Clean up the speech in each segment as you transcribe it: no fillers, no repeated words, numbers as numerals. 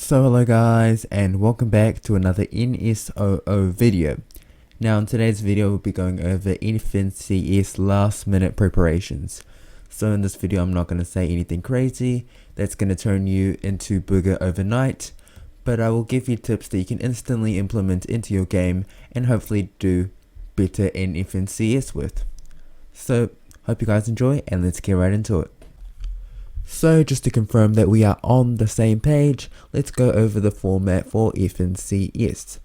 So hello guys, and welcome back to another NSOO video. Now in today's video we'll be going over anything CS last minute preparations. So in this video I'm not going to say anything crazy that's going to turn you into booger overnight, but I will give you tips that you can instantly implement into your game and hopefully do better in CS with. So hope you guys enjoy, and let's get right into it. So just to confirm that we are on the same page, let's go over the format for FNCS.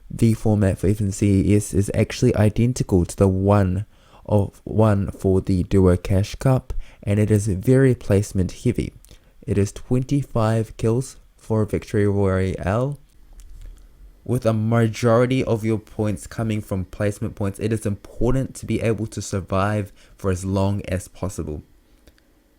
The format for FNCS is actually identical to the one for the Duo Cash Cup, and it is very placement heavy. It is 25 kills for a victory royale. With a majority of your points coming from placement points, it is important to be able to survive for as long as possible.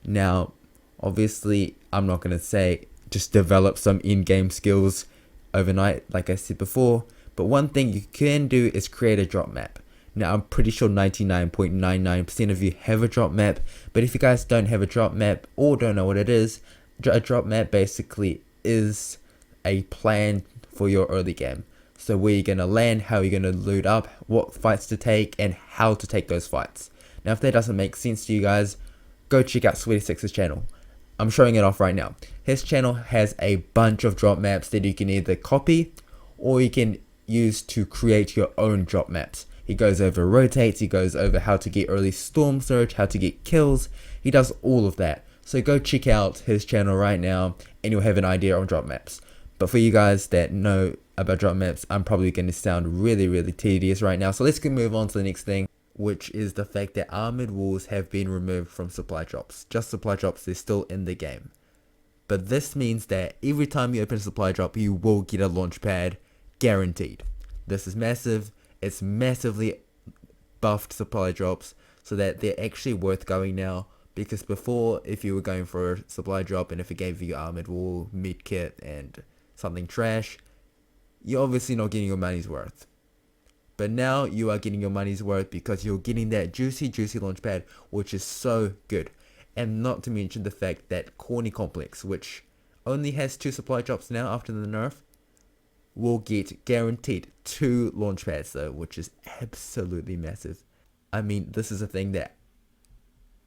Now, obviously, I'm not going to say just develop some in-game skills overnight, like I said before, but one thing you can do is create a drop map. Now, I'm pretty sure 99.99% of you have a drop map, but if you guys don't have a drop map or don't know what it is, a drop map basically is a plan for your early game. So where you're going to land, how you're going to loot up, what fights to take, and how to take those fights. Now, if that doesn't make sense to you guys, go check out Sweaty6's channel. I'm showing it off right now. His channel has a bunch of drop maps that you can either copy or you can use to create your own drop maps. He goes over rotates, he goes over how to get early storm surge, how to get kills. He does all of that. So go check out his channel right now and you'll have an idea on drop maps. But for you guys that know about drop maps, I'm probably going to sound really tedious right now. So let's move on to the next thing, which is the fact that armored walls have been removed from supply drops. Just supply drops, they're still in the game. But this means that every time you open a supply drop, you will get a launch pad, guaranteed. This is massive. It's massively buffed supply drops so that they're actually worth going now. Because before, if you were going for a supply drop and if it gave you armored wall, mid kit, and something trash, you're obviously not getting your money's worth. But now you are getting your money's worth because you're getting that juicy launch pad, which is so good. And not to mention the fact that Corny Complex, which only has 2 supply drops now after the nerf, will get guaranteed 2 launch pads though, which is absolutely massive. I mean, this is a thing that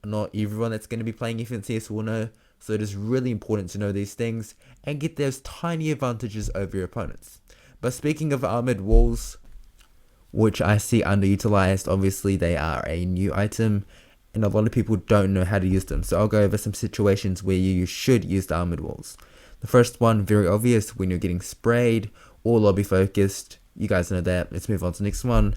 not everyone that's going to be playing FNCS will know, so it is really important to know these things and get those tiny advantages over your opponents. But speaking of armored walls, which I see underutilized, obviously they are a new item and a lot of people don't know how to use them. So I'll go over some situations where you should use the armored walls. The first one, very obvious, when you're getting sprayed or lobby focused. You guys know that. Let's move on to the next one.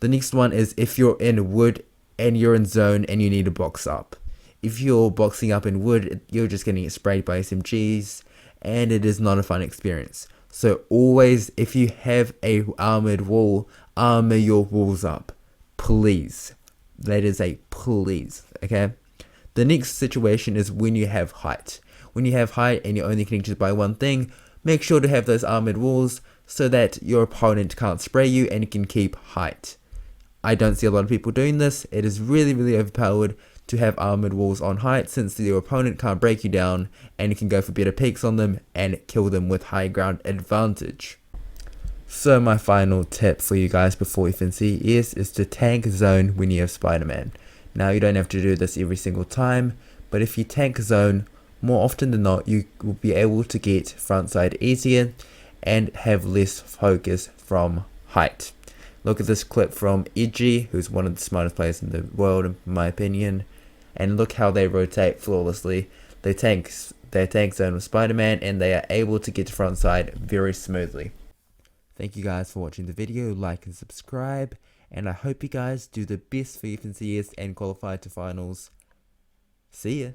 The next one is if you're in wood and you're in zone and you need to box up. If you're boxing up in wood, you're just getting sprayed by SMGs and it is not a fun experience. So always, if you have a armored wall, armor your walls up, please. That is a please, okay? The next situation is when you have height. When you have height and you're only connected by one thing, make sure to have those armored walls so that your opponent can't spray you and you can keep height. I don't see a lot of people doing this. It is really overpowered to have armored walls on height, since your opponent can't break you down and you can go for better peeks on them and kill them with high ground advantage. So my final tip for you guys before FNCS is to tank zone when you have Spider-Man. Now you don't have to do this every single time, but if you tank zone, more often than not you will be able to get front side easier and have less focus from height. Look at this clip from Edgy, who's one of the smartest players in the world in my opinion, and look how they rotate flawlessly. They tank zone with Spider-Man and they are able to get to front side very smoothly. Thank you guys for watching the video, like and subscribe, and I hope you guys do the best for FNCS and qualify to finals. See ya!